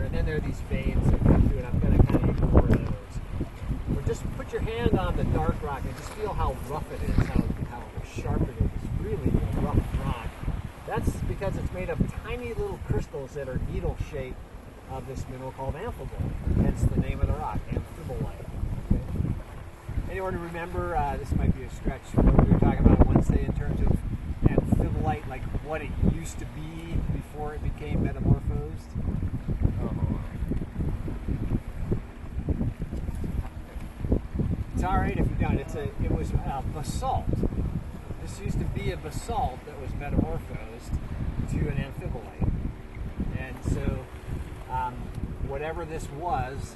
and then there are these veins that come through, and I'm going to kind of ignore those. But just put your hand on the dark rock and just feel how rough it is, how sharp it is. It's really a rough rock. That's because it's made of tiny little crystals that are needle-shaped of this mineral called amphibole, hence the name of the rock, amphibolite. Okay? Anyone remember, this might be a stretch, what we were talking about Wednesday in terms of amphibolite, like what it used to be before it became metamorphosed? It's alright if you don't. It was basalt. This used to be a basalt that was metamorphosed to an amphibolite. And so whatever this was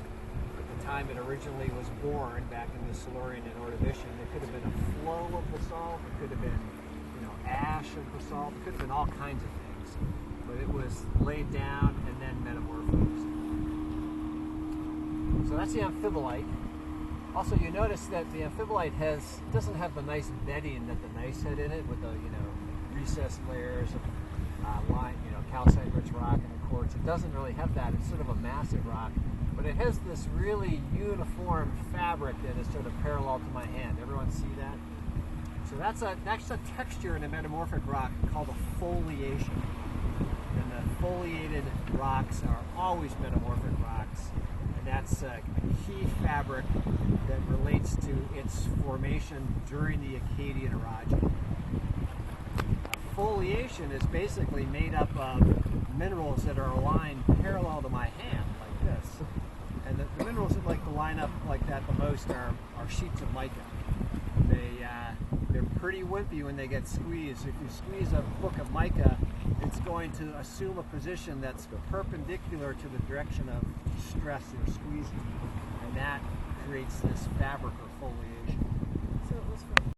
at the time it originally was born back in the Silurian and Ordovician, it could have been a flow of basalt, it could have been ash of basalt, it could have been all kinds of things. But it was laid down and then metamorphosed. So that's the amphibolite. Also, you notice that the amphibolite doesn't have the nice bedding that the gneiss had in it, with the recessed layers of calcite-rich rock and the quartz. It doesn't really have that. It's sort of a massive rock, but it has this really uniform fabric that is sort of parallel to my hand. Everyone see that? So that's a texture in a metamorphic rock called a foliation. And the foliated rocks are always metamorphic rocks, and that's a key fabric that relates to its formation during the Akkadian orogeny. Foliation is basically made up of minerals that are aligned parallel to my hand, like this. And the minerals that like to line up like that the most are sheets of mica. They're pretty wimpy when they get squeezed. If you squeeze a book of mica, it's going to assume a position that's perpendicular to the direction of stress or squeezing. And that creates this fabric or foliation. So it was from